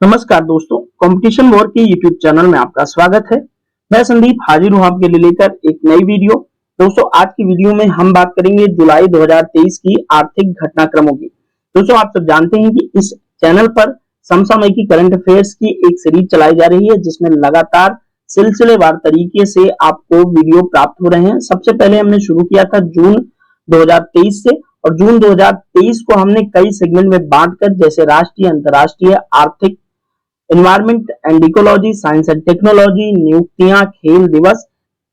नमस्कार दोस्तों, competition war के यूट्यूब चैनल में आपका स्वागत है। मैं संदीप हाजिर हूं आपके लिए लेकर एक नई वीडियो। दोस्तों, आज की वीडियो में हम बात करेंगे जुलाई 2023 की आर्थिक घटनाक्रमों की। दोस्तों, आप सब जानते हैं कि इस चैनल पर समसामयिक करंट अफेयर्स की एक सीरीज चलाई जा रही है, जिसमें लगातार सिलसिलेवार तरीके से आपको वीडियो प्राप्त हो रहे हैं। सबसे पहले हमने शुरू किया था जून 2023 से, और जून 2023 को हमने कई सेगमेंट में बांटकर, जैसे राष्ट्रीय, अंतरराष्ट्रीय, आर्थिक, environment and ecology, science and technology, नियुक्तियां, खेल दिवस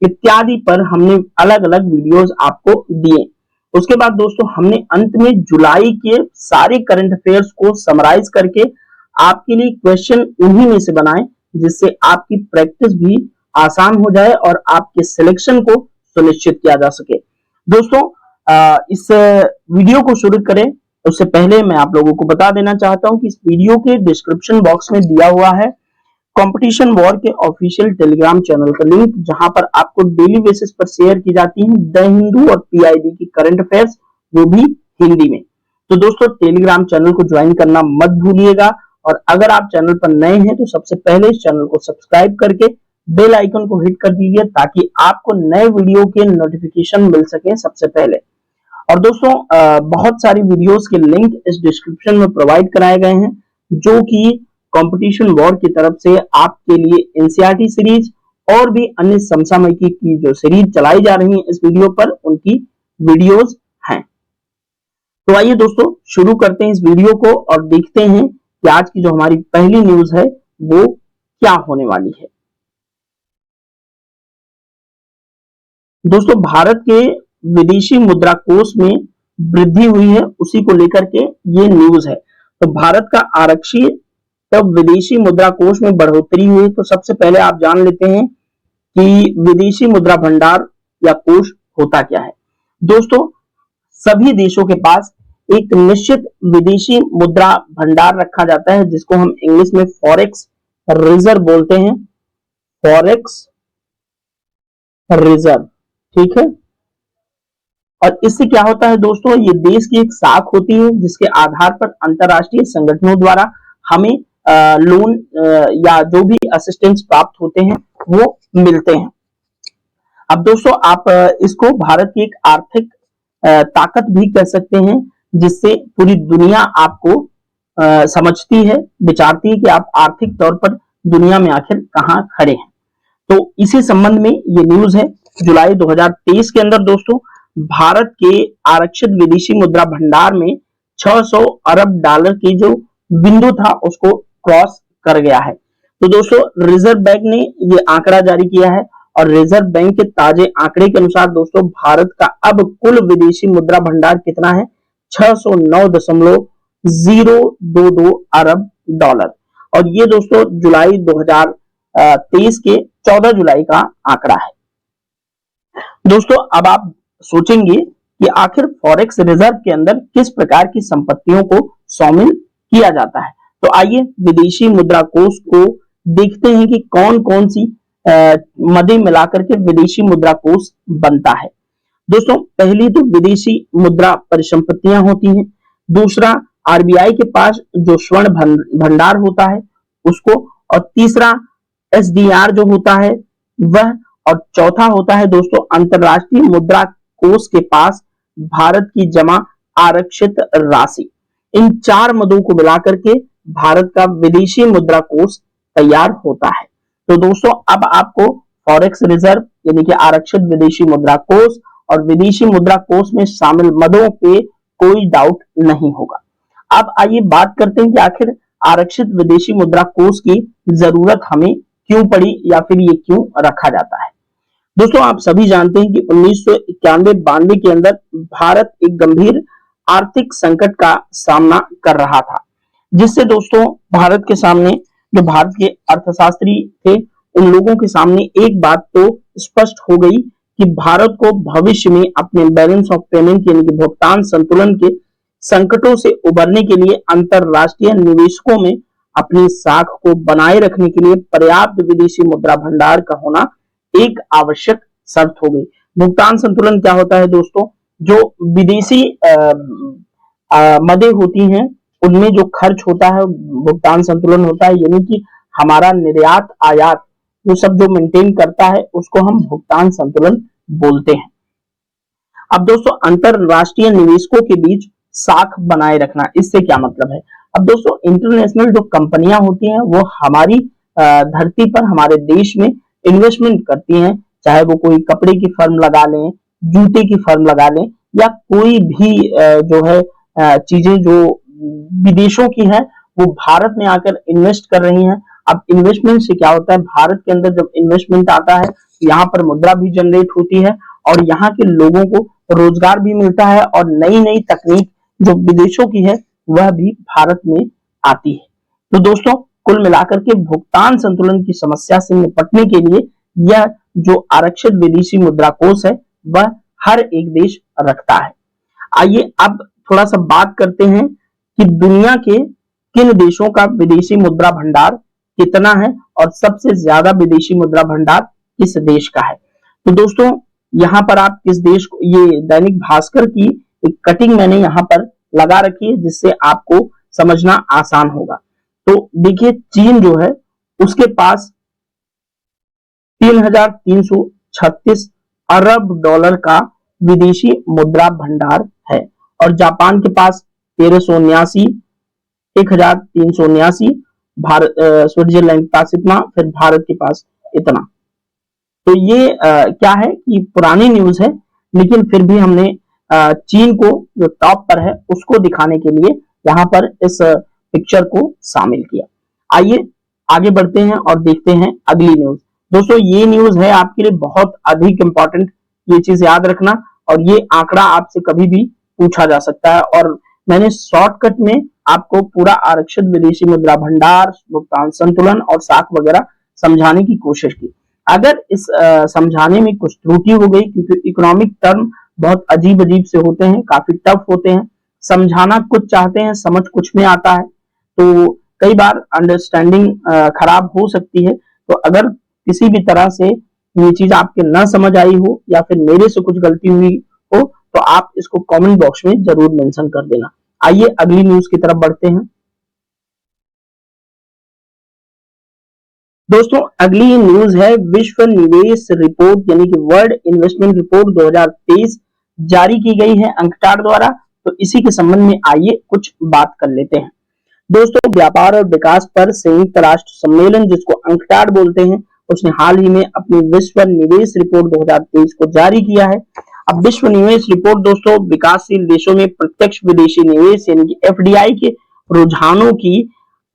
इत्यादि पर हमने अलग अलग वीडियोस आपको दिए। उसके बाद दोस्तों, हमने अंत में जुलाई के सारे करंट अफेयर्स को समराइज करके आपके लिए क्वेश्चन उन्हीं में से बनाए, जिससे आपकी प्रैक्टिस भी आसान हो जाए और आपके सिलेक्शन को सुनिश्चित किया जा सके। दोस्तों, इस वीडियो को शुरू करें उससे पहले मैं आप लोगों को बता देना चाहता हूं कि इस वीडियो के डिस्क्रिप्शन बॉक्स में दिया हुआ है कंपटीशन वॉर के ऑफिशियल टेलीग्राम चैनल का लिंक, जहां पर आपको डेली बेसिस पर शेयर की जाती है द हिंदू और पीआईबी की करंट अफेयर्स, वो भी हिंदी में। तो दोस्तों, टेलीग्राम चैनल को ज्वाइन करना मत भूलिएगा, और अगर आप चैनल पर नए हैं तो सबसे पहले इस चैनल को सब्सक्राइब करके बेल आइकन को हिट कर दीजिए, ताकि आपको नए वीडियो के नोटिफिकेशन मिल सके सबसे पहले। और दोस्तों, बहुत सारी वीडियोस के लिंक इस डिस्क्रिप्शन में प्रोवाइड कराए गए हैं, जो कि कंपटीशन वॉर की तरफ से आपके लिए एनसीईआरटी सीरीज और भी अन्य समसामयिकी की जो सीरीज चलाई जा रही है इस वीडियो पर, उनकी वीडियोस हैं। तो आइए दोस्तों, शुरू करते हैं इस वीडियो को और देखते हैं कि आज की जो हमारी पहली न्यूज है वो क्या होने वाली है। दोस्तों, भारत के विदेशी मुद्रा कोष में वृद्धि हुई है, उसी को लेकर के ये न्यूज है। तो भारत का आरक्षित तब विदेशी मुद्रा कोष में बढ़ोतरी हुई। तो सबसे पहले आप जान लेते हैं कि विदेशी मुद्रा भंडार या कोष होता क्या है। दोस्तों, सभी देशों के पास एक निश्चित विदेशी मुद्रा भंडार रखा जाता है, जिसको हम इंग्लिश में फॉरेक्स रिजर्व बोलते हैं। फॉरेक्स रिजर्व, ठीक है। और इससे क्या होता है दोस्तों, ये देश की एक साख होती है, जिसके आधार पर अंतरराष्ट्रीय संगठनों द्वारा हमें लोन या जो भी असिस्टेंस प्राप्त होते हैं वो मिलते हैं। अब दोस्तों, आप इसको भारत की एक आर्थिक ताकत भी कह सकते हैं, जिससे पूरी दुनिया आपको समझती है, विचारती है कि आप आर्थिक तौर पर दुनिया में आखिर कहां खड़े हैं। तो इसी संबंध में ये न्यूज है। जुलाई 2023 के अंदर दोस्तों, भारत के आरक्षित विदेशी मुद्रा भंडार में 600 अरब डॉलर की जो बिंदु था उसको क्रॉस कर गया है। तो दोस्तों, रिजर्व बैंक ने ये आंकड़ा जारी किया है, और रिजर्व बैंक के ताजे आंकड़े के अनुसार दोस्तों, भारत का अब कुल विदेशी मुद्रा भंडार कितना है? 609.022 अरब डॉलर। और ये दोस्तों जुलाई 2023 के 14 जुलाई का आंकड़ा है। दोस्तों, अब आप सोचेंगे कि आखिर फॉरेक्स रिजर्व के अंदर किस प्रकार की संपत्तियों को शामिल किया जाता है। तो आइए विदेशी मुद्रा कोष को देखते हैं कि कौन कौन सी मदें मिलाकर के विदेशी मुद्रा कोष बनता है। दोस्तों, पहली तो विदेशी मुद्रा परिसंपत्तियां होती हैं, दूसरा आरबीआई के पास जो स्वर्ण भंडार होता है उसको, और तीसरा एसडीआर जो होता है वह, और चौथा होता है दोस्तों अंतरराष्ट्रीय मुद्रा कोष के पास भारत की जमा आरक्षित राशि। इन चार मदों को मिलाकर के भारत का विदेशी मुद्रा कोष तैयार होता है। तो दोस्तों, अब आपको फॉरेक्स रिजर्व यानी कि आरक्षित विदेशी मुद्रा कोष और विदेशी मुद्रा कोष में शामिल मदों पे कोई डाउट नहीं होगा। अब आइए बात करते हैं कि आखिर आरक्षित विदेशी मुद्रा कोष की जरूरत हमें क्यों पड़ी, या फिर ये क्यों रखा जाता है। दोस्तों, आप सभी जानते हैं कि 1991-92 के अंदर भारत एक गंभीर आर्थिक संकट का सामना कर रहा था, जिससे दोस्तों भारत के सामने, जो भारत के अर्थशास्त्री थे, उन लोगों के सामने एक बात तो स्पष्ट हो गई कि भारत को भविष्य में अपने बैलेंस ऑफ पेमेंट यानी कि भुगतान संतुलन के संकटों से उबरने के लिए अंतरराष्ट्रीय निवेशकों में अपनी साख को बनाए रखने के लिए पर्याप्त विदेशी मुद्रा भंडार का होना एक आवश्यक शर्त हो गई। भुगतान संतुलन क्या होता है दोस्तों? जो विदेशी मदें होती हैं उनमें जो खर्च होता है भुगतान संतुलन होता है, यानी कि हमारा निर्यात आयात वो सब जो मेंटेन करता है उसको हम भुगतान संतुलन बोलते हैं। अब दोस्तों अंतरराष्ट्रीय निवेशकों के बीच साख बनाए रखना, इससे क्या मतलब है? अब दोस्तों इंटरनेशनल जो कंपनियां होती हैं वो हमारी धरती पर हमारे देश में इन्वेस्टमेंट करती हैं, चाहे वो कोई कपड़े की फर्म लगा लें, जूते की फर्म लगा लें, या कोई भी जो है चीजें जो विदेशों की है वो भारत में आकर इन्वेस्ट कर रही हैं। अब इन्वेस्टमेंट से क्या होता है, भारत के अंदर जब इन्वेस्टमेंट आता है यहाँ पर मुद्रा भी जनरेट होती है और यहाँ के लोगों को रोजगार भी मिलता है और नई नई तकनीक जो विदेशों की है वह भी भारत में आती है। तो दोस्तों कुल मिलाकर के भुगतान संतुलन की समस्या से निपटने के लिए यह जो आरक्षित विदेशी मुद्रा कोष है वह हर एक देश रखता है। आइए अब थोड़ा सा बात करते हैं कि दुनिया के किन देशों का विदेशी मुद्रा भंडार कितना है और सबसे ज्यादा विदेशी मुद्रा भंडार किस देश का है। तो दोस्तों यहाँ पर आप किस देश को, ये दैनिक भास्कर की एक कटिंग मैंने यहाँ पर लगा रखी है जिससे आपको समझना आसान होगा। तो देखिए चीन जो है उसके पास 3,336 अरब डॉलर का विदेशी मुद्रा भंडार है और जापान के पास 1379, 1,379, भारत स्विट्जरलैंड के पास इतना, फिर भारत के पास इतना। तो ये क्या है कि पुरानी न्यूज है लेकिन फिर भी हमने चीन को जो टॉप पर है उसको दिखाने के लिए यहाँ पर इस पिक्चर को शामिल किया। आइए आगे बढ़ते हैं और देखते हैं अगली न्यूज। दोस्तों ये न्यूज है आपके लिए बहुत अधिक इंपॉर्टेंट, ये चीज याद रखना, और ये आंकड़ा आपसे कभी भी पूछा जा सकता है और मैंने शॉर्टकट में आपको पूरा आरक्षित विदेशी मुद्रा भंडार, भुगतान संतुलन और साख वगैरह समझाने की कोशिश की। अगर इस समझाने में कुछ त्रुटि हो गई, क्योंकि इकोनॉमिक टर्म बहुत अजीब अजीब से होते हैं, काफी टफ होते हैं, समझाना कुछ चाहते हैं समझ कुछ में आता है, तो कई बार अंडरस्टैंडिंग खराब हो सकती है। तो अगर किसी भी तरह से ये चीज आपके ना समझ आई हो या फिर मेरे से कुछ गलती हुई हो तो आप इसको कमेंट बॉक्स में जरूर मेंशन कर देना। आइए अगली न्यूज की तरफ बढ़ते हैं। दोस्तों अगली न्यूज है विश्व निवेश रिपोर्ट यानी कि वर्ल्ड इन्वेस्टमेंट रिपोर्ट 2023 जारी की गई है अंकटाड द्वारा। तो इसी के संबंध में आइए कुछ बात कर लेते हैं। दोस्तों व्यापार और विकास पर संयुक्त राष्ट्र सम्मेलन जिसको अंकटाड बोलते हैं उसने हाल ही में अपनी विश्व निवेश रिपोर्ट 2023 को जारी किया है। अब विश्व निवेश रिपोर्ट दोस्तों विकासशील देशों में प्रत्यक्ष विदेशी निवेश यानी कि एफडीआई के रुझानों की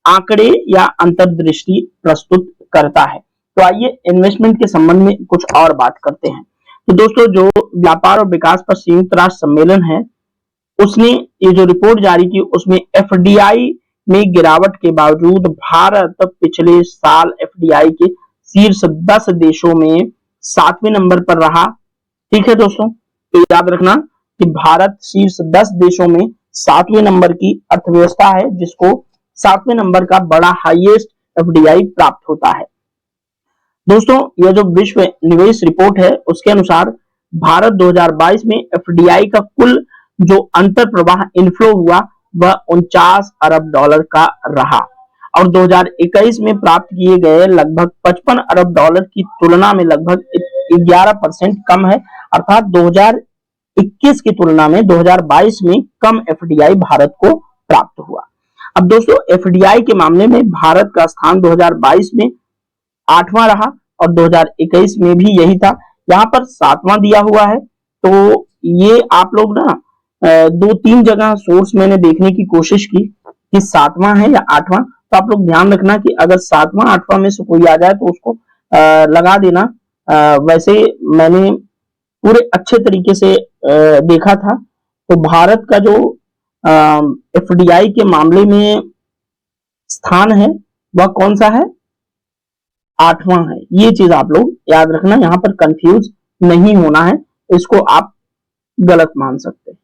आंकड़े या अंतर्दृष्टि प्रस्तुत करता है। तो आइए इन्वेस्टमेंट के संबंध में कुछ और बात करते हैं। तो दोस्तों जो व्यापार और विकास पर संयुक्त राष्ट्र सम्मेलन है उसने ये जो रिपोर्ट जारी की उसमें एफडीआई में गिरावट के बावजूद भारत पिछले साल एफडीआई के शीर्ष 10 देशों में 7वें नंबर पर रहा। ठीक है दोस्तों, तो याद रखना कि भारत शीर्ष 10 देशों में 7वें नंबर की अर्थव्यवस्था है जिसको 7वें नंबर का बड़ा हाईएस्ट एफडीआई प्राप्त होता है। दोस्तों यह जो विश्व निवेश रिपोर्ट है उसके अनुसार भारत 2022 में एफडीआई का कुल जो अंतर प्रवाह इनफ्लो हुआ वह 49 अरब डॉलर का रहा और 2021 में प्राप्त किए गए लगभग 55 अरब डॉलर की तुलना में लगभग 11% कम है। अर्थात 2021 की तुलना में 2022 में कम एफडीआई भारत को प्राप्त हुआ। अब दोस्तों एफडीआई के मामले में भारत का स्थान 2022 में 8वां रहा और 2021 में भी यही था। यहाँ पर 7वां दिया हुआ है। तो ये आप लोग ना 2-3 जगह सोर्स मैंने देखने की कोशिश की कि 7वां है या 8वां, तो आप लोग ध्यान रखना कि अगर 7वां 8वां में से कोई आ जाए तो उसको लगा देना। वैसे मैंने पूरे अच्छे तरीके से देखा था। तो भारत का जो एफडीआई के मामले में स्थान है वह कौन सा है, 8वां है। ये चीज आप लोग याद रखना, यहाँ पर कंफ्यूज नहीं होना है, इसको आप गलत मान सकते हैं।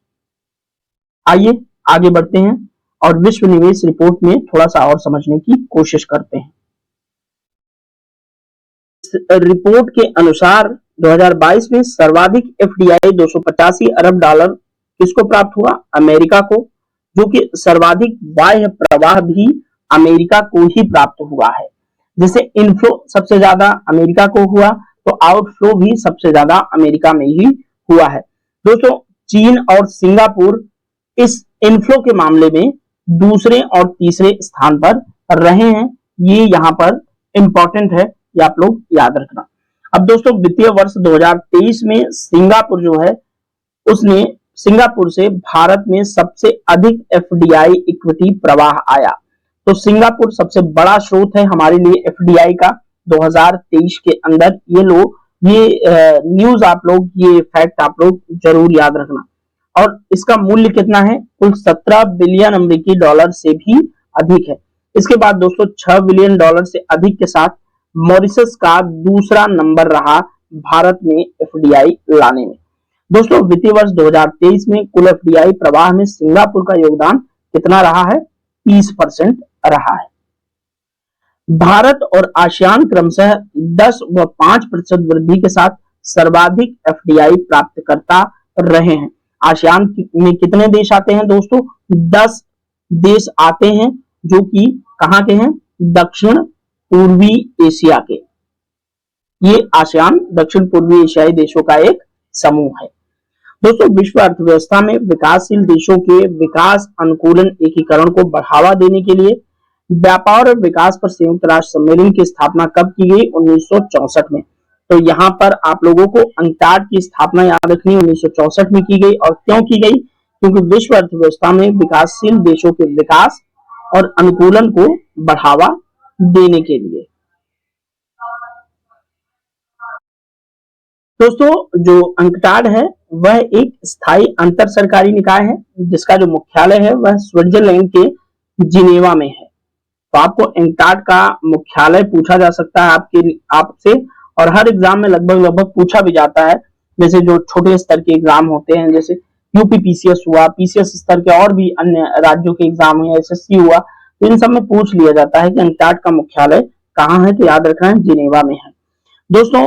आइए आगे बढ़ते हैं और विश्व निवेश रिपोर्ट में थोड़ा सा और समझने की कोशिश करते हैं। रिपोर्ट के अनुसार 2022 में सर्वाधिक एफडीआई 285 अरब डॉलर किसको प्राप्त हुआ, अमेरिका को। जो कि सर्वाधिक बाह्य प्रवाह भी अमेरिका को ही प्राप्त हुआ है। जैसे इनफ्लो सबसे ज्यादा अमेरिका को हुआ, तो आउटफ्लो भी सबसे ज्यादा अमेरिका में ही हुआ है। दोस्तों, चीन और सिंगापुर इस इनफ्लो के मामले में दूसरे और तीसरे स्थान पर रहे हैं। ये यहाँ पर इंपॉर्टेंट है, ये आप लोग याद रखना। अब दोस्तों, वित्तीय वर्ष 2023 में सिंगापुर जो है, उसने सिंगापुर से भारत में सबसे अधिक एफडीआई इक्विटी प्रवाह आया। तो सिंगापुर सबसे बड़ा स्रोत है हमारे लिए एफडीआई का 2023 के अंदर। ये न्यूज आप लोग, ये फैक्ट आप लोग जरूर याद रखना। और इसका मूल्य कितना है? कुल 17 बिलियन अमेरिकी डॉलर से भी अधिक है। इसके बाद दोस्तों 6 बिलियन डॉलर से अधिक के साथ मॉरिशस का दूसरा नंबर रहा भारत में एफडीआई लाने में। दोस्तों, वित्तीय वर्ष 2023 में कुल एफडीआई प्रवाह में सिंगापुर का योगदान कितना रहा है? 30% रहा है। भारत और आसियान क्रमशः 10 व 5% वृद्धि के साथ सर्वाधिक एफडीआई प्राप्तकर्ता रहे हैं। आसियान में कितने देश आते हैं दोस्तों? 10 देश आते हैं, जो कि कहां के हैं? दक्षिण पूर्वी एशिया के। ये आसियान दक्षिण पूर्वी एशियाई देशों का एक समूह है। दोस्तों, विश्व अर्थव्यवस्था में विकासशील देशों के विकास अनुकूलन एकीकरण को बढ़ावा देने के लिए व्यापार और विकास पर संयुक्त राष्ट्र सम्मेलन की स्थापना कब की गई? 1964 में। तो यहाँ पर आप लोगों को अंटार्ड की स्थापना याद रखनी, 1964 में की गई। और क्यों की गई? क्योंकि विश्व अर्थव्यवस्था में विकासशील देशों के विकास और अनुकूलन को बढ़ावा देने के लिए। दोस्तों, जो अंटार्ड है वह एक स्थायी अंतर सरकारी निकाय है, जिसका जो मुख्यालय है वह स्विट्जरलैंड के जिनेवा में है। तो आपको अंटार्ड का मुख्यालय पूछा जा सकता है आपसे, और हर एग्जाम में लगभग पूछा भी जाता है। जैसे जो छोटे स्तर के एग्जाम होते हैं, जैसे यूपीपीसीएस हुआ, पीसीएस स्तर के और भी अन्य राज्यों के एग्जाम हुए, एसएससी हुआ, तो इन सब में पूछ लिया जाता है कि अंटार्ड का मुख्यालय कहाँ है। तो याद रखना है, जिनेवा में है। दोस्तों,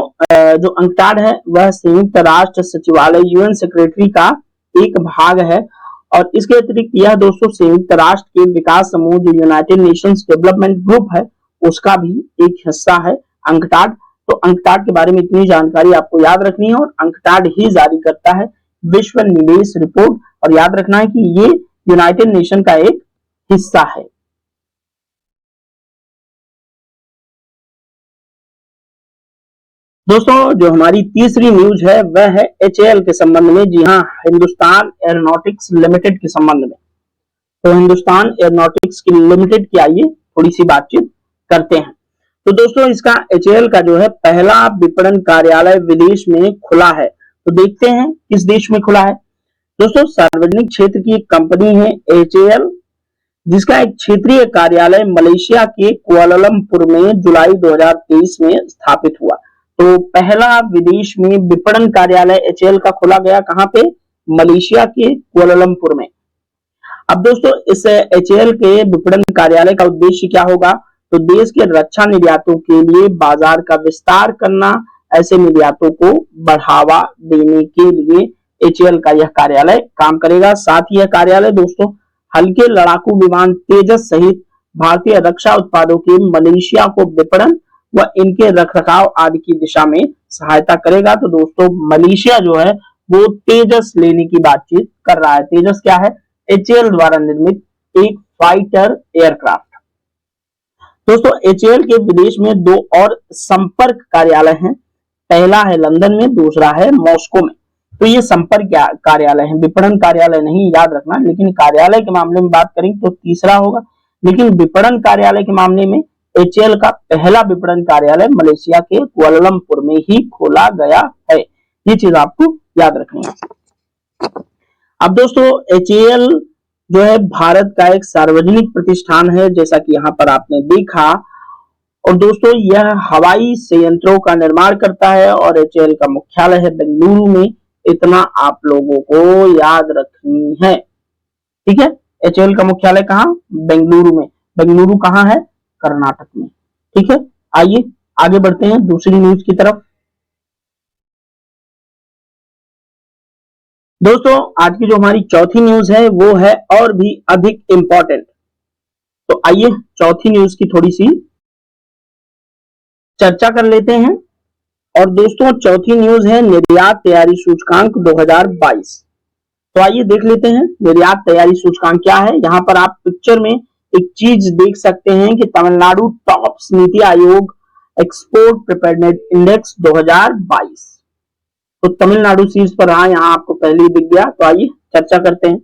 जो अंटार्ड है वह संयुक्त राष्ट्र सचिवालय यूएन सेक्रेटरी का एक भाग है। और इसके अतिरिक्त यह दोस्तों संयुक्त राष्ट्र के विकास समूह, जो यूनाइटेड नेशंस डेवलपमेंट ग्रुप है, उसका भी एक हिस्सा है अंटार्ड। तो अंटार्ड के बारे में इतनी जानकारी आपको याद रखनी है। और अंटार्ड ही जारी करता है विश्व निवेश रिपोर्ट, और याद रखना है कि ये यूनाइटेड नेशन का एक हिस्सा है। दोस्तों, जो हमारी तीसरी न्यूज है वह है एचएएल के संबंध में। जी हाँ, हिंदुस्तान एरोनॉटिक्स लिमिटेड के संबंध में। तो हिंदुस्तान एरोनॉटिक्स की लिमिटेड की आइए थोड़ी सी बातचीत करते हैं। तो दोस्तों, इसका एचएएल का जो है पहला विपणन कार्यालय विदेश में खुला है। तो देखते हैं किस देश में खुला है। दोस्तों, सार्वजनिक क्षेत्र की एक कंपनी है एचएएल, जिसका एक क्षेत्रीय कार्यालय मलेशिया के कुआलालंपुर में जुलाई 2023 में स्थापित हुआ। तो पहला विदेश में विपणन कार्यालय एचएएल का खोला गया कहां पे? मलेशिया के कुआलालंपुर में। अब दोस्तों, इस एचएएल के विपणन कार्यालय का उद्देश्य क्या होगा? तो देश के रक्षा निर्यातों के लिए बाजार का विस्तार करना, ऐसे निर्यातों को बढ़ावा देने के लिए एचएएल का यह कार्यालय काम करेगा। साथ ही यह कार्यालय दोस्तों हल्के लड़ाकू विमान तेजस सहित भारतीय रक्षा उत्पादों के मलेशिया को विपणन व इनके रखरखाव आदि की दिशा में सहायता करेगा। तो दोस्तों, मलेशिया जो है वो तेजस लेने की बातचीत कर रहा है। तेजस क्या है? एचएएल द्वारा निर्मित एक फाइटर एयरक्राफ्ट। दोस्तों, एचएएल के विदेश में 2 और संपर्क कार्यालय हैं। पहला है लंदन में, दूसरा है मॉस्को में। तो ये संपर्क कार्यालय है, विपणन कार्यालय नहीं, याद रखना। लेकिन कार्यालय के मामले में बात करें तो तीसरा होगा, लेकिन विपणन कार्यालय के मामले में एचएएल का पहला विपणन कार्यालय मलेशिया के कुआलालंपुर में ही खोला गया है। ये चीज आपको याद रखनी है। अब दोस्तों, एचएएल जो है भारत का एक सार्वजनिक प्रतिष्ठान है, जैसा कि यहाँ पर आपने देखा। और दोस्तों, यह हवाई संयंत्रों का निर्माण करता है और एचएएल का मुख्यालय है बेंगलुरु में। इतना आप लोगों को याद रखनी है, ठीक है। एचएएल का मुख्यालय कहाँ? बेंगलुरु में। बेंगलुरु कहाँ है? कर्नाटक में, ठीक है। आइए आगे बढ़ते हैं दूसरी न्यूज की तरफ। दोस्तों आज की जो हमारी चौथी न्यूज है वो है और भी अधिक इंपॉर्टेंट। तो आइए चौथी न्यूज की थोड़ी सी चर्चा कर लेते हैं। और दोस्तों चौथी न्यूज है निर्यात तैयारी सूचकांक 2022। तो आइए देख लेते हैं निर्यात तैयारी सूचकांक क्या है। यहाँ पर आप पिक्चर में एक चीज देख सकते हैं कि Tamil Nadu tops NITI Aayog export preparedness index 2022। तो तमिलनाडु शीर्ष पर रहा, यहाँ आपको पहले ही दिख गया। तो आइए चर्चा करते हैं।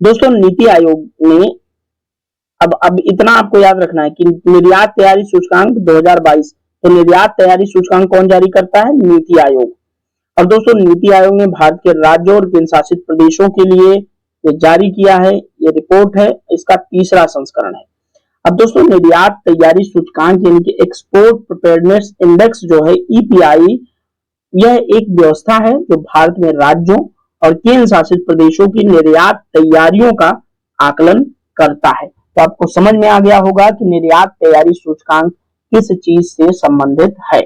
दोस्तों नीति आयोग ने अब इतना आपको याद रखना है कि निर्यात तैयारी सूचकांक 2022, तो निर्यात तैयारी सूचकांक कौन जारी करता है? नीति आयोग। और दोस्तों नीति आयोग ने भारत के राज्यों और केंद्र शासित प्रदेशों के लिए ये जारी किया है। ये रिपोर्ट है, इसका तीसरा संस्करण है। अब दोस्तों निर्यात तैयारी सूचकांक यानी कि एक्सपोर्ट प्रिपेयरनेस इंडेक्स जो है ईपीआई, यह एक व्यवस्था है जो भारत में राज्यों और केंद्र शासित प्रदेशों की निर्यात तैयारियों का आकलन करता है। तो आपको समझ में आ गया होगा कि निर्यात तैयारी सूचकांक किस चीज से संबंधित है।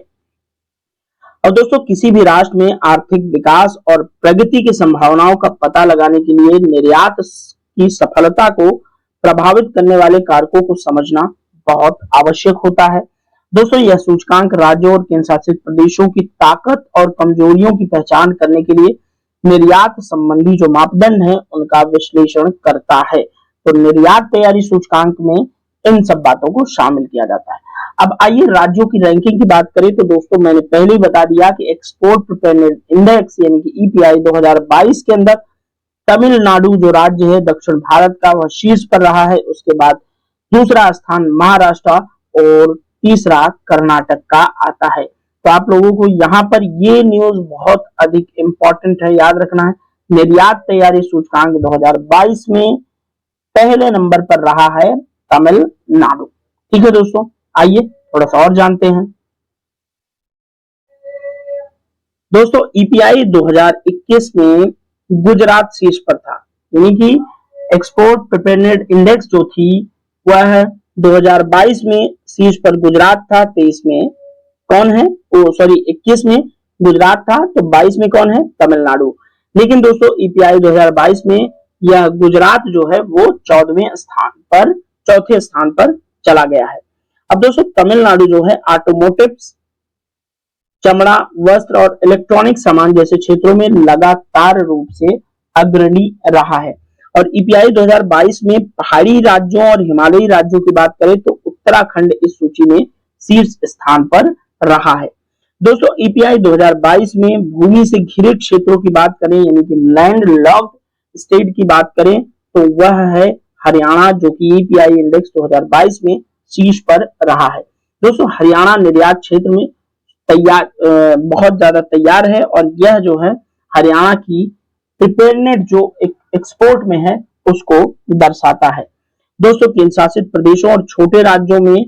और दोस्तों किसी भी राष्ट्र में आर्थिक विकास और प्रगति की संभावनाओं का पता लगाने के लिए निर्यात की सफलता को प्रभावित करने वाले कारकों को समझना बहुत आवश्यक होता है। दोस्तों यह सूचकांक राज्यों और केंद्र शासित प्रदेशों की ताकत और कमजोरियों की पहचान करने के लिए निर्यात संबंधी जो मापदंड है उनका विश्लेषण करता है। तो निर्यात तैयारी सूचकांक में इन सब बातों को शामिल किया जाता है। अब आइए राज्यों की रैंकिंग की बात करें। तो दोस्तों मैंने पहले ही बता दिया कि एक्सपोर्ट प्रिपेयरनेस इंडेक्स यानी कि ईपीआई 2022 के अंदर तमिलनाडु जो राज्य है दक्षिण भारत का, वह शीर्ष पर रहा है। उसके बाद दूसरा स्थान महाराष्ट्र और तीसरा कर्नाटक का आता है। तो आप लोगों को यहाँ पर ये न्यूज बहुत अधिक इंपॉर्टेंट है, याद रखना है। निर्यात तैयारी सूचकांक 2022 में पहले नंबर पर रहा है तमिलनाडु। ठीक है दोस्तों, आइए थोड़ा सा और जानते हैं। दोस्तों ईपीआई 2021 में गुजरात शीर्ष पर था, यानी कि एक्सपोर्ट प्रिपेयरनेस इंडेक्स जो थी वह 2022 में शीर्ष पर गुजरात था। 23 में कौन है? 21 में गुजरात था, तो 22 में कौन है? तमिलनाडु। लेकिन दोस्तों ईपीआई 2022 में यह गुजरात जो है वो 14वें स्थान पर चला गया है। अब दोस्तों तमिलनाडु जो है ऑटोमोटिव, चमड़ा, वस्त्र और इलेक्ट्रॉनिक सामान जैसे क्षेत्रों में लगातार रूप से अग्रणी रहा है। और ईपीआई 2022 में पहाड़ी राज्यों और हिमालयी राज्यों की बात करें तो उत्तराखंड इस सूची में शीर्ष स्थान पर रहा है। दोस्तों ईपीआई 2022 में भूमि से घिरे क्षेत्रों की बात करें यानी कि लैंड लॉक्ड स्टेट की बात करें तो वह है हरियाणा, जो कि ईपीआई इंडेक्स 2022 में शीर्ष पर रहा है। दोस्तों हरियाणा निर्यात क्षेत्र में बहुत ज्यादा तैयार है और यह जो है हरियाणा की प्रिपेयरनेस जो एक्सपोर्ट में है उसको दर्शाता है। दोस्तों केंद्र शासित प्रदेशों और छोटे राज्यों में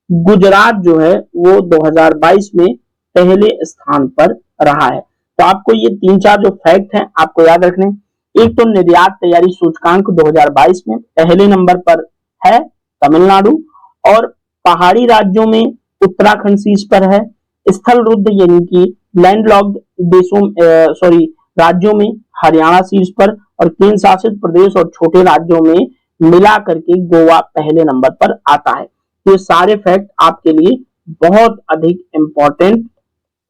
गुजरात जो है वो 2022 में पहले स्थान पर रहा है। तो आपको ये 3-4 जो फैक्ट हैं आपको याद रखने। एक तो निर्यात तैयारी सूचकांक 2022 में पहले नंबर पर है तमिलनाडु, और पहाड़ी राज्यों में उत्तराखंड शीर्ष पर है। स्थल रुद्ध यानी कि लैंडलॉक्ड राज्यों में हरियाणा शीर्ष पर, और केंद्र शासित प्रदेश और छोटे राज्यों में मिला करके गोवा पहले नंबर पर आता है। तो ये सारे फैक्ट आपके लिए बहुत अधिक इंपॉर्टेंट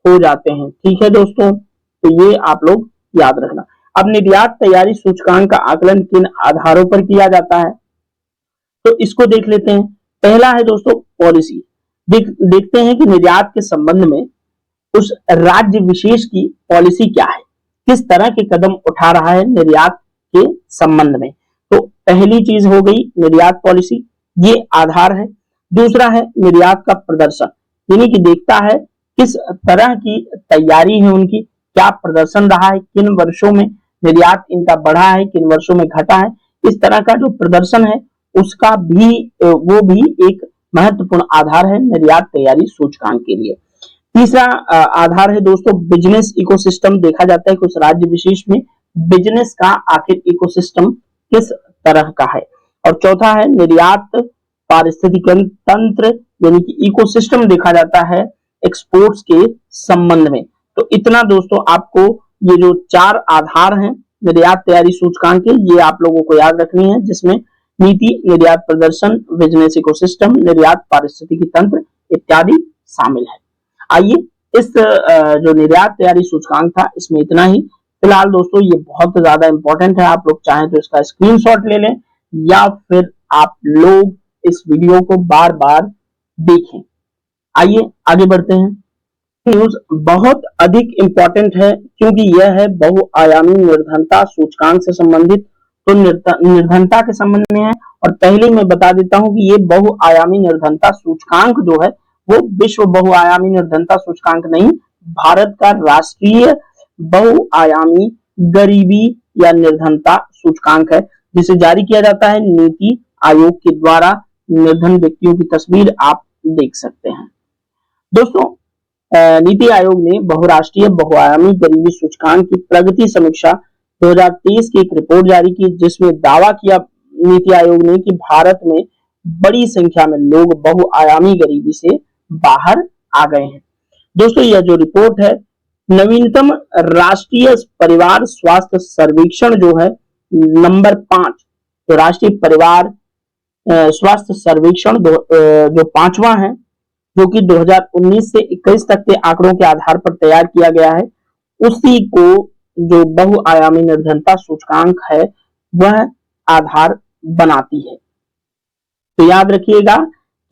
हो जाते हैं। ठीक है दोस्तों, तो ये आप लोग याद रखना। अब निर्यात तैयारी सूचकांक का आकलन किन आधारों पर किया जाता है तो इसको देख लेते हैं। पहला है दोस्तों पॉलिसी। देखते हैं कि निर्यात के संबंध में उस राज्य विशेष की पॉलिसी क्या है, किस तरह के कदम उठा रहा है निर्यात के संबंध में। तो पहली चीज हो गई निर्यात पॉलिसी, ये आधार है। दूसरा है निर्यात का प्रदर्शन, यानी कि देखता है किस तरह की तैयारी है उनकी, क्या प्रदर्शन रहा है, किन वर्षों में निर्यात इनका बढ़ा है, किन वर्षों में घटा है। इस तरह का जो प्रदर्शन है उसका भी वो भी एक महत्वपूर्ण आधार है निर्यात तैयारी सूचकांक के लिए। तीसरा आधार है दोस्तों बिजनेस इकोसिस्टम। देखा जाता है कि उस राज्य विशेष में बिजनेस का आखिर इकोसिस्टम किस तरह का है। और चौथा है निर्यात पारिस्थितिक तंत्र, यानी कि इकोसिस्टम देखा जाता है एक्सपोर्ट्स के संबंध में। तो इतना दोस्तों आपको ये जो 4 आधार हैं निर्यात तैयारी सूचकांक है, ये आप लोगों को याद रखनी है, जिसमें नीति, निर्यात प्रदर्शन, बिजनेस इकोसिस्टम, निर्यात पारिस्थितिकी तंत्र इत्यादि शामिल है। आइए इस जो निर्यात तैयारी सूचकांक था इसमें इतना ही। फिलहाल दोस्तों ये बहुत ज्यादा इंपॉर्टेंट है, आप लोग चाहें तो इसका स्क्रीनशॉट ले लें या फिर आप लोग इस वीडियो को बार बार देखें। आइए आगे बढ़ते हैं। न्यूज बहुत अधिक इंपॉर्टेंट है क्योंकि यह है बहुआयामी निर्धनता सूचकांक से संबंधित, तो निर्धनता के संबंध में है। और पहले मैं बता देता हूं कि ये बहुआयामी निर्धनता सूचकांक जो है वो विश्व बहुआयामी निर्धनता सूचकांक नहीं, भारत का राष्ट्रीय बहुआयामी गरीबी या निर्धनता सूचकांक है, जिसे जारी किया जाता है नीति आयोग के द्वारा। निर्धन व्यक्तियों की तस्वीर आप देख सकते हैं। दोस्तों नीति आयोग ने बहुराष्ट्रीय बहुआयामी गरीबी सूचकांक की प्रगति समीक्षा 2023 की एक रिपोर्ट जारी की, जिसमें दावा किया नीति आयोग ने कि भारत में बड़ी संख्या में लोग बहुआयामी गरीबी से बाहर आ गए हैं। दोस्तों यह जो रिपोर्ट है, नवीनतम राष्ट्रीय परिवार स्वास्थ्य सर्वेक्षण जो है नंबर 5, तो राष्ट्रीय परिवार स्वास्थ्य सर्वेक्षण जो 5वां है, जो कि 2019 से 21 तक के आंकड़ों के आधार पर तैयार किया गया है, उसी को जो बहुआयामी निर्धनता सूचकांक है वह आधार बनाती है। तो याद रखिएगा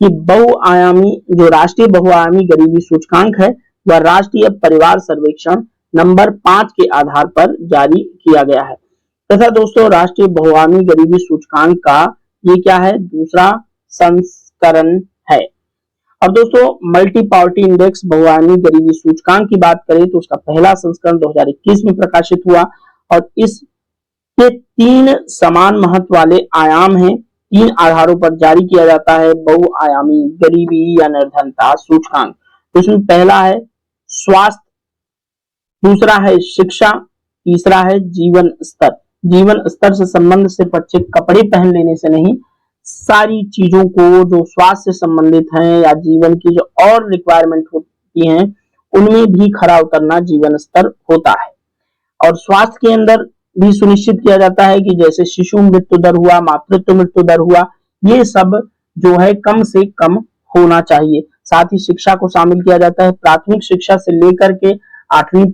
कि बहुआयामी जो राष्ट्रीय बहुआयामी गरीबी सूचकांक है वह राष्ट्रीय परिवार सर्वेक्षण नंबर 5 के आधार पर जारी किया गया है। तथा दोस्तों राष्ट्रीय बहुआयामी गरीबी सूचकांक का ये क्या है, दूसरा संस्करण है। अब दोस्तों मल्टी पावर्टी इंडेक्स बहुआयामी गरीबी सूचकांक की बात करें तो उसका पहला संस्करण 2021 में प्रकाशित हुआ और इसके 3 समान महत्व वाले आयाम हैं, 3 आधारों पर जारी किया जाता है बहुआयामी गरीबी या निर्धनता सूचकांक। तो इसमें पहला है स्वास्थ्य, दूसरा है शिक्षा, तीसरा है जीवन स्तर। जीवन स्तर से संबंध सिर्फ अच्छे कपड़े पहन लेने से नहीं, सारी चीजों को जो स्वास्थ्य से संबंधित हैं या जीवन की जो और रिक्वायरमेंट होती हैं उनमें भी खरा उतरना जीवन स्तर होता है। और स्वास्थ्य के अंदर भी सुनिश्चित किया जाता है कि जैसे शिशु मृत्यु दर हुआ, मातृत्व मृत्यु दर हुआ, ये सब जो है कम से कम होना चाहिए। साथ ही शिक्षा को शामिल किया जाता है, प्राथमिक शिक्षा से लेकर के 8वीं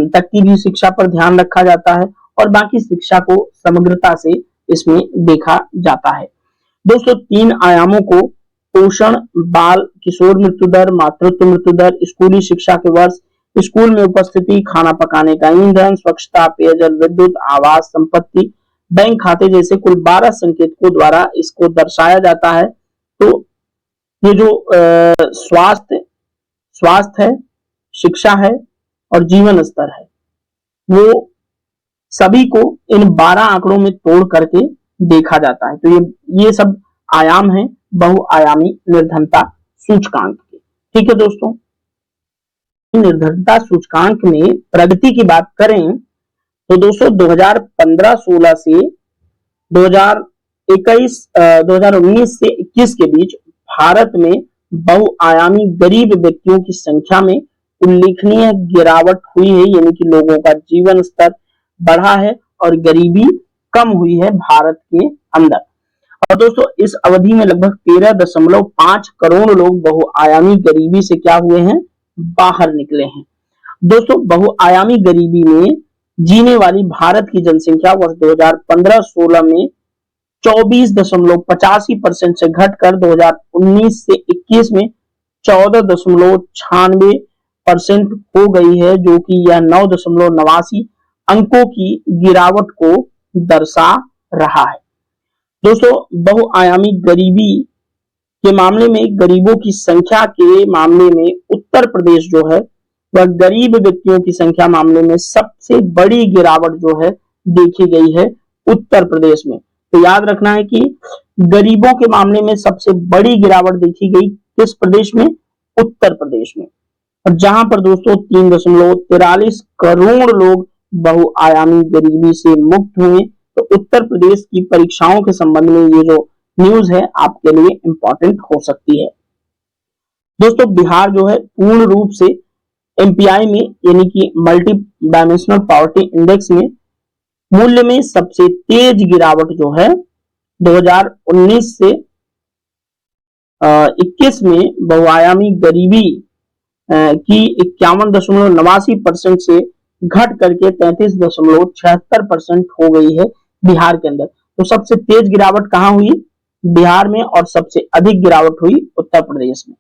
तक की भी शिक्षा पर ध्यान रखा जाता है और बाकी शिक्षा को समग्रता से इसमें देखा जाता है। दोस्तों 3 आयामों को पोषण, बाल किशोर मृत्यु दर, मातृत्व मृत्यु दर, स्कूली शिक्षा के वर्ष, स्कूल में उपस्थिति, खाना पकाने का ईंधन, स्वच्छता, पेयजल, विद्युत, आवास, संपत्ति, बैंक खाते जैसे कुल 12 संकेतकों द्वारा इसको दर्शाया जाता है। तो ये जो स्वास्थ्य है, शिक्षा है और जीवन स्तर है, वो सभी को इन 12 आंकड़ों में तोड़ करके देखा जाता है। तो ये सब आयाम हैं बहुआयामी निर्धनता सूचकांक के। ठीक है दोस्तों, निर्धनता सूचकांक में प्रगति की बात करें तो दोस्तों 2015-16 से 2019 से 21 के बीच भारत में बहुआयामी गरीब व्यक्तियों की संख्या में उल्लेखनीय गिरावट हुई है, यानी कि लोगों का जीवन स्तर बढ़ा है और गरीबी कम हुई है भारत के अंदर। और दोस्तों इस अवधि में लगभग 13.5 करोड़ लोग बहुआयामी गरीबी से क्या हुए हैं, बाहर निकले हैं। दोस्तों बहुआयामी गरीबी में जीने वाली भारत की जनसंख्या वर्ष 2015-16 में 24.85% से घटकर 2019 से 21 में 14.96% हो गई है, जो कि यह 9.89 अंकों की गिरावट को दर्शा रहा है। दोस्तों बहुआयामी गरीबी के मामले में, गरीबों की संख्या के मामले में उत्तर प्रदेश जो है वह गरीब व्यक्तियों की संख्या मामले में सबसे बड़ी गिरावट जो है देखी गई है उत्तर प्रदेश में। तो याद रखना है कि गरीबों के मामले में सबसे बड़ी गिरावट देखी गई किस प्रदेश में, उत्तर प्रदेश में। और जहां पर दोस्तों 3.43 करोड़ लोग बहुआयामी गरीबी से मुक्त हुए। तो उत्तर प्रदेश की परीक्षाओं के संबंध में ये जो न्यूज है आपके लिए इंपॉर्टेंट हो सकती है। दोस्तों बिहार जो है पूर्ण रूप से एमपीआई में यानी कि मल्टी डायमेंशनल पॉवर्टी इंडेक्स में मूल्य में सबसे तेज गिरावट जो है 2019 से 21 में बहुआयामी गरीबी की 51.89% से घट करके 33.76% हो गई है बिहार के अंदर। तो सबसे तेज गिरावट कहां हुई? बिहार में, और सबसे अधिक गिरावट हुई उत्तर प्रदेश में।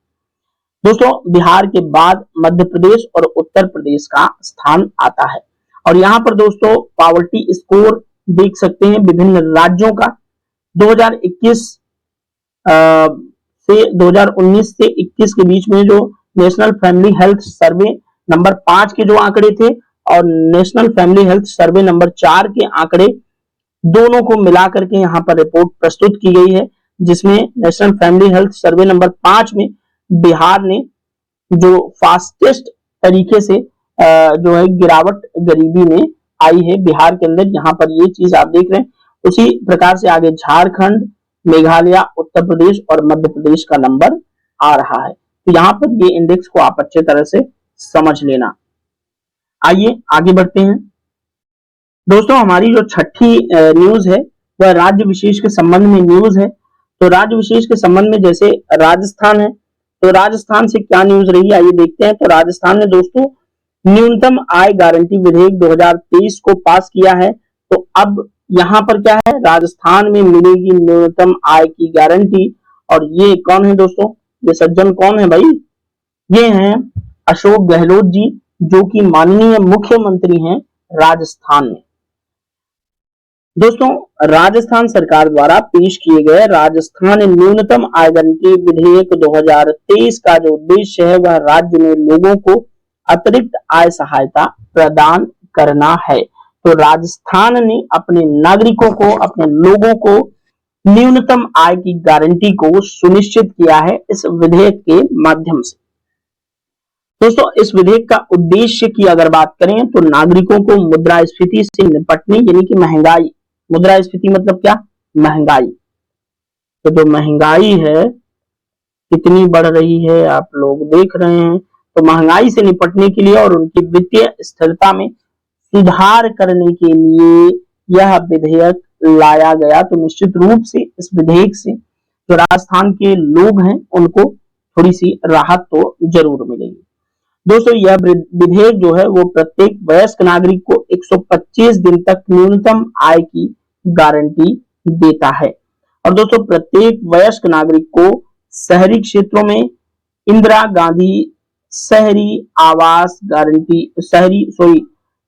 दोस्तों, बिहार के बाद मध्य प्रदेश और उत्तर प्रदेश का स्थान आता है। और यहाँ पर दोस्तों पॉवर्टी स्कोर देख सकते हैं विभिन्न राज्यों का। 2021 से 2019 से 21 के बीच में जो national family health survey number 5 के जो आंकड़े थे और national family health survey number 4 के आंकड़े, दोनों को मिलाकर के यहाँ पर रिपोर्ट प्रस्तुत की गई है, जिसमें national family health survey number 5 में बिहार ने जो फास्टेस्ट तरीके से जो है गिरावट गरीबी में आई है बिहार के अंदर। यहाँ पर ये चीज आप देख रहे हैं। उसी प्रकार से आगे झारखंड, मेघालय, उत्तर प्रदेश और मध्य प्रदेश का नंबर आ रहा है। तो यहाँ पर ये इंडेक्स को आप अच्छे तरह से समझ लेना। आइए आगे बढ़ते हैं। दोस्तों, हमारी जो छठी न्यूज है वह राज्य विशेष के संबंध में न्यूज है। तो राज्य विशेष के संबंध में जैसे राजस्थान है, तो राजस्थान से क्या न्यूज रही आइए देखते हैं। तो राजस्थान ने दोस्तों न्यूनतम आय गारंटी विधेयक 2023 को पास किया है। तो अब यहाँ पर क्या है, राजस्थान में मिलेगी न्यूनतम आय की गारंटी। और ये कौन है दोस्तों? ये सज्जन कौन है भाई? ये हैं अशोक गहलोत जी, जो कि माननीय मुख्यमंत्री हैं राजस्थान में। दोस्तों, राजस्थान सरकार द्वारा पेश किए गए राजस्थान न्यूनतम आय गारंटी विधेयक 2023 का जो उद्देश्य है वह राज्य में लोगों को अतिरिक्त आय सहायता प्रदान करना है। तो राजस्थान ने अपने नागरिकों को, अपने लोगों को न्यूनतम आय की गारंटी को सुनिश्चित किया है इस विधेयक के माध्यम से। दोस्तों, इस विधेयक का उद्देश्य की अगर बात करें तो नागरिकों को मुद्रास्फीति से निपटने, यानी कि महंगाई, मुद्रास्फीति मतलब क्या? महंगाई। तो जो महंगाई है कितनी बढ़ रही है आप लोग देख रहे हैं। तो महंगाई से निपटने के लिए और उनकी वित्तीय स्थिरता में सुधार करने के लिए यह विधेयक लाया गया। तो निश्चित रूप से इस विधेयक से जो राजस्थान के लोग हैं उनको थोड़ी सी राहत तो जरूर मिलेगी। दोस्तों, यह विधेयक जो है वो प्रत्येक वयस्क नागरिक को 125 दिन तक न्यूनतम आय की गारंटी देता है। और दोस्तों, प्रत्येक वयस्क नागरिक को शहरी क्षेत्रों में इंदिरा गांधी शहरी आवास गारंटी,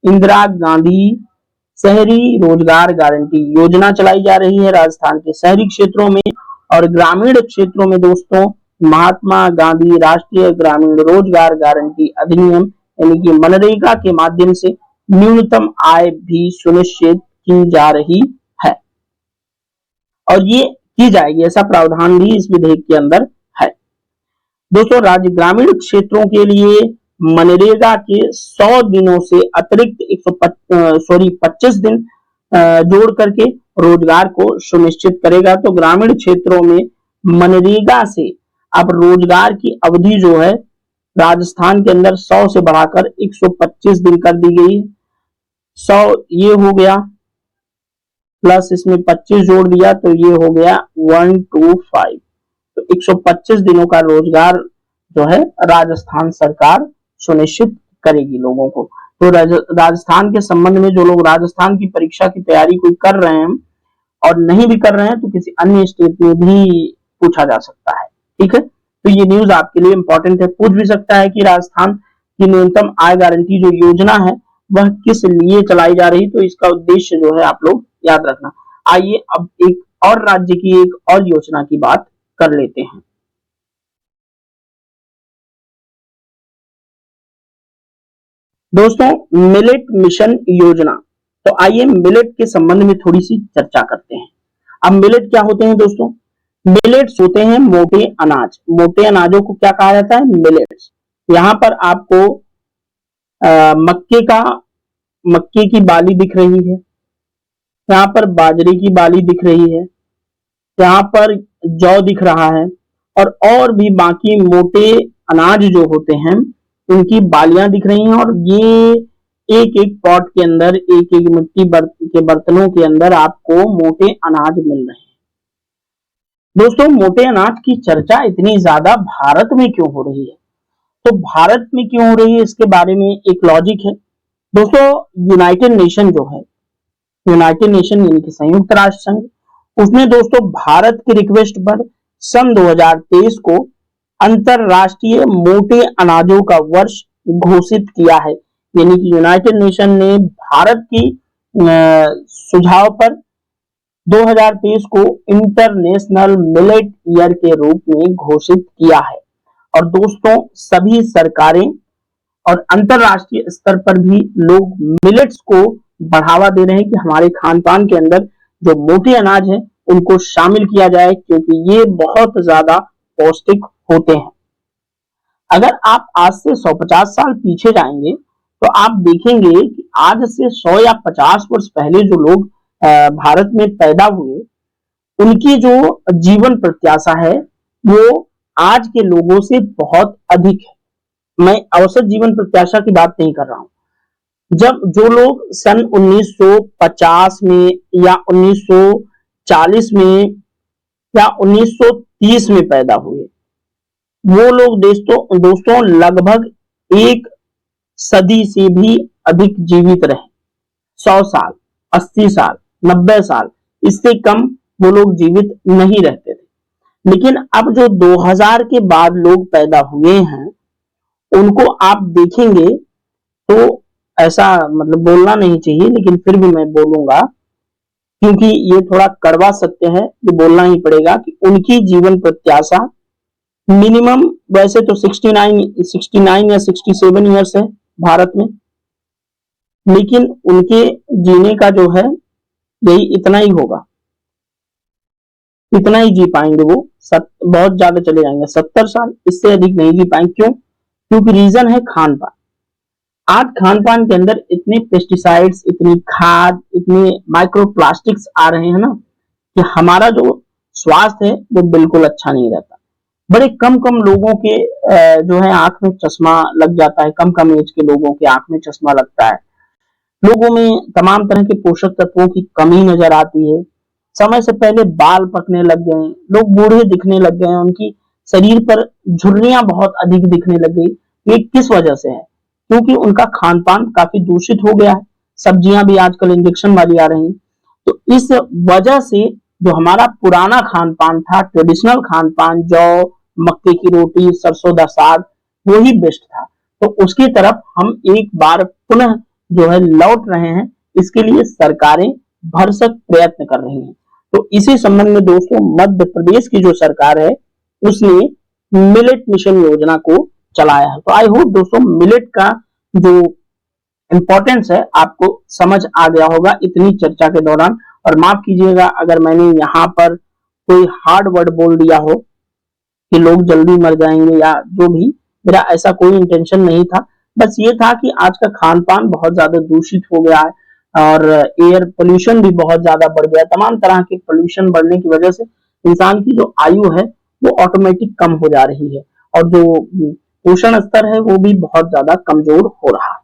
इंदिरा गांधी शहरी रोजगार गारंटी योजना चलाई जा रही है राजस्थान के शहरी क्षेत्रों में। और ग्रामीण क्षेत्रों में दोस्तों महात्मा गांधी राष्ट्रीय ग्रामीण रोजगार गारंटी अधिनियम यानी कि मनरेगा के माध्यम से न्यूनतम आय भी सुनिश्चित की जा रही है, और ये की जाएगी, ऐसा प्रावधान भी इस विधेयक के अंदर है। दोस्तों, राज्य ग्रामीण क्षेत्रों के लिए मनरेगा के 100 दिनों से अतिरिक्त 25 दिन जोड़ करके रोजगार को सुनिश्चित करेगा। तो ग्रामीण क्षेत्रों में मनरेगा से अब रोजगार की अवधि जो है राजस्थान के अंदर 100 से बढ़ाकर 125 दिन कर दी गई है। 100 ये हो गया, प्लस इसमें 25 जोड़ दिया तो ये हो गया 125। तो 125 दिनों का रोजगार जो है राजस्थान सरकार सुनिश्चित करेगी लोगों को। तो राजस्थान के संबंध में जो लोग राजस्थान की परीक्षा की तैयारी कोई कर रहे हैं और नहीं भी कर रहे हैं तो किसी अन्य स्टेट में भी पूछा जा सकता है। ठीक है, तो ये न्यूज आपके लिए इंपॉर्टेंट है। पूछ भी सकता है कि राजस्थान की न्यूनतम आय गारंटी जो योजना है वह किस लिए चलाई जा रही, तो इसका उद्देश्य जो है आप लोग याद रखना। आइए अब एक और राज्य की एक और योजना की बात कर लेते हैं। दोस्तों, मिलेट मिशन योजना। तो आइए मिलेट के संबंध में थोड़ी सी चर्चा करते हैं। अब मिलेट क्या होते हैं दोस्तों? मिलेट्स होते हैं मोटे अनाज। मोटे अनाजों को क्या कहा जाता है? मिलेट्स। यहाँ पर आपको मक्के की बाली दिख रही है, यहाँ पर बाजरे की बाली दिख रही है, यहाँ पर जौ दिख रहा है, और भी बाकी मोटे अनाज जो होते हैं उनकी बालियां दिख रही हैं। और ये एक एक पॉट के अंदर, एक एक मिट्टी के बर्तनों के अंदर आपको मोटे अनाज मिल रहे हैं। दोस्तों, मोटे अनाज की चर्चा इतनी ज्यादा भारत में क्यों हो रही है? तो भारत में क्यों हो रही है, इसके बारे में एक लॉजिक है। दोस्तों, यूनाइटेड नेशन जो है, यूनाइटेड नेशन यानी कि संयुक्त राष्ट्र संघ, उसने दोस्तों भारत की रिक्वेस्ट पर सन 2023 को अंतरराष्ट्रीय मोटे अनाजों का वर्ष घोषित किया है। यानी कि यूनाइटेड नेशन ने भारत की सुझाव पर 2023 को इंटरनेशनल मिलेट ईयर के रूप में घोषित किया है। और दोस्तों, सभी सरकारें और अंतरराष्ट्रीय स्तर पर भी लोग मिलेट्स को बढ़ावा दे रहे हैं कि हमारे खान पान के अंदर जो मोटे अनाज है उनको शामिल किया जाए, क्योंकि ये बहुत ज्यादा पौष्टिक होते हैं। अगर आप आज से 150 साल पीछे जाएंगे तो आप देखेंगे कि आज से 100 या 50 वर्ष पहले जो लोग भारत में पैदा हुए, उनकी जो जीवन प्रत्याशा है वो आज के लोगों से बहुत अधिक है। मैं औसत जीवन प्रत्याशा की बात नहीं कर रहा हूं। जब जो लोग सन 1950 में या 1940 में या 1930 में पैदा हुए, वो लोग दोस्तों लगभग एक सदी से भी अधिक जीवित रहे। 100 साल, 80 साल, 90 साल, इससे कम वो लोग जीवित नहीं रहते थे। लेकिन अब जो 2000 के बाद लोग पैदा हुए हैं, उनको आप देखेंगे तो ऐसा मतलब बोलना नहीं चाहिए, लेकिन फिर भी मैं बोलूंगा क्योंकि ये थोड़ा कड़वा सत्य है, ये बोलना ही पड़ेगा कि उनकी जीवन प्रत्याशा मिनिमम वैसे तो 69 या 67 ईयर्स है भारत में, लेकिन उनके जीने का जो है यही इतना ही होगा, इतना ही जी पाएंगे वो। बहुत ज्यादा चले जाएंगे 70 साल, इससे अधिक नहीं जी पाएंगे। क्यों? क्योंकि रीजन है खान पान। आज खान पान के अंदर इतने पेस्टिसाइड्स, इतनी खाद, इतने माइक्रोप्लास्टिक्स आ रहे हैं ना कि हमारा जो स्वास्थ्य है वो बिल्कुल अच्छा नहीं रहता। बड़े कम कम लोगों के जो है आंख में चश्मा लग जाता है, कम कम एज के लोगों के आंख में चश्मा लगता है। लोगों में तमाम तरह के पोषक तत्वों की कमी नजर आती है। समय से पहले बाल पकने लग गए, लोग बूढ़े दिखने लग गए, उनकी शरीर पर झुर्रियां बहुत अधिक दिखने लग गई। ये किस वजह से है? क्योंकि उनका खान पान काफी दूषित हो गया है। सब्जियां भी आजकल इंजेक्शन वाली आ रही हैं। तो इस वजह से जो हमारा पुराना खान पान था, ट्रेडिशनल खान पान, जौ, मक्के की रोटी, सरसों दा साग, वही बेस्ट था। तो उसकी तरफ हम एक बार पुनः जो है लौट रहे हैं। इसके लिए सरकारें भरसक प्रयत्न कर रही हैं। तो इसी संबंध में दोस्तों, मध्य प्रदेश की जो सरकार है उसने मिलेट मिशन योजना को चलाया है। तो आई होप दोस्तों मिलेट का जो इंपॉर्टेंस है आपको समझ आ गया होगा इतनी चर्चा के दौरान। और माफ कीजिएगा अगर मैंने यहाँ पर कोई हार्ड वर्ड बोल दिया हो कि लोग जल्दी मर जाएंगे या जो भी, मेरा ऐसा कोई इंटेंशन नहीं था। बस ये था कि आज का खान पान बहुत ज्यादा दूषित हो गया है और एयर पोल्यूशन भी बहुत ज्यादा बढ़ गया है। तमाम तरह के पोल्यूशन बढ़ने की वजह से इंसान की जो आयु है वो ऑटोमेटिक कम हो जा रही है और जो पोषण स्तर है वो भी बहुत ज्यादा कमजोर हो रहा है।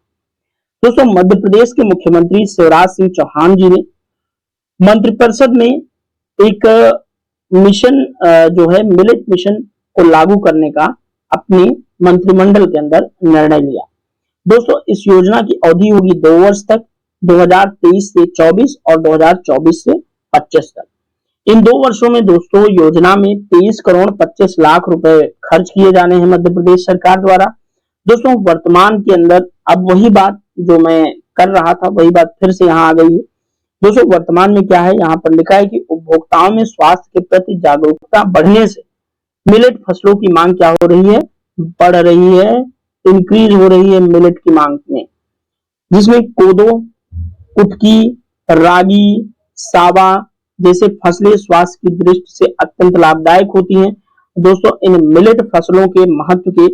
दोस्तों, मध्य प्रदेश के मुख्यमंत्री शिवराज सिंह चौहान जी ने मंत्रिपरिषद में एक मिशन जो है मिलेट मिशन को लागू करने का अपने मंत्रिमंडल के अंदर निर्णय लिया। दोस्तों, इस योजना की अवधि होगी 2 वर्ष तक, 2023 से 24 और 2024 से 25 तक। इन 2 वर्षों में दोस्तों योजना में 23 करोड़ 25 लाख रुपए खर्च किए जाने हैं मध्य प्रदेश सरकार द्वारा। दोस्तों, वर्तमान के अंदर अब वही बात जो मैं कर रहा था वही बात फिर से यहाँ आ गई है। दोस्तों, वर्तमान में क्या है, यहाँ पर लिखा है कि उपभोक्ताओं में स्वास्थ्य के प्रति जागरूकता बढ़ने से मिलेट फसलों की मांग क्या हो रही है, बढ़ रही है, इंक्रीज हो रही है मिलेट की मांग में, जिसमें कोदो, कुटकी, रागी, सावा जैसे फसलें स्वास्थ्य की दृष्टि से अत्यंत लाभदायक होती हैं। दोस्तों, इन मिलेट फसलों के महत्व के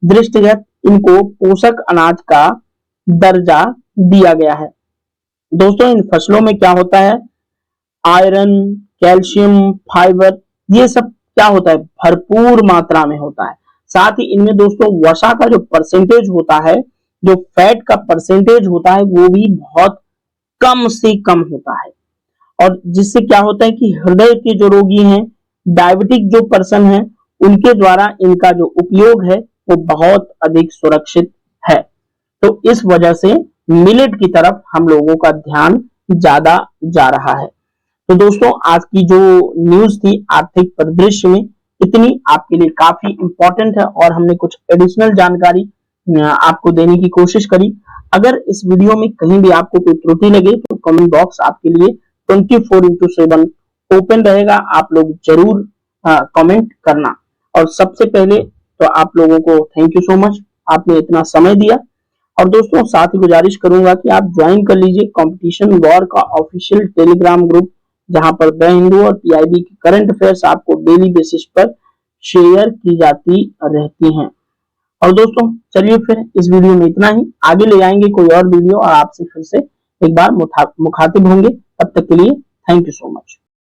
दृष्टिगत इनको पोषक अनाज का दर्जा दिया गया है। दोस्तों, इन फसलों में क्या होता है, आयरन, कैल्शियम, फाइबर, ये सब क्या होता है, भरपूर मात्रा में होता है। साथ ही इनमें दोस्तों वसा का जो परसेंटेज होता है जो फैट का परसेंटेज होता है वो भी बहुत कम से कम होता है। और जिससे क्या होता है कि हृदय के जो रोगी हैं, डायबिटिक जो पर्सन है, उनके द्वारा इनका जो उपयोग है वो बहुत अधिक सुरक्षित है। तो इस वजह से मिलेट की तरफ हम लोगों का ध्यान ज्यादा जा रहा है। तो दोस्तों आज की जो न्यूज थी आर्थिक परिदृश्य में, इतनी आपके लिए काफी इंपॉर्टेंट है और हमने कुछ एडिशनल जानकारी आपको देने की कोशिश करी। अगर इस वीडियो में कहीं भी आपको कोई त्रुटि लगे तो कमेंट बॉक्स आपके लिए 24/7 ओपन रहेगा, आप लोग जरूर कमेंट करना। और सबसे पहले तो आप लोगों को थैंक यू सो मच, आपने इतना समय दिया। और दोस्तों साथ ही गुजारिश करूंगा कि आप ज्वाइन कर लीजिए कंपटीशन वॉर का ऑफिशियल टेलीग्राम ग्रुप, जहां पर द हिंदू और पीआईबी की करंट अफेयर्स आपको डेली बेसिस पर शेयर की जाती रहती हैं। और दोस्तों चलिए फिर इस वीडियो में इतना ही, आगे ले जाएंगे कोई और वीडियो और आपसे फिर से एक बार मुखातिब होंगे। तब तक के लिए थैंक यू सो मच।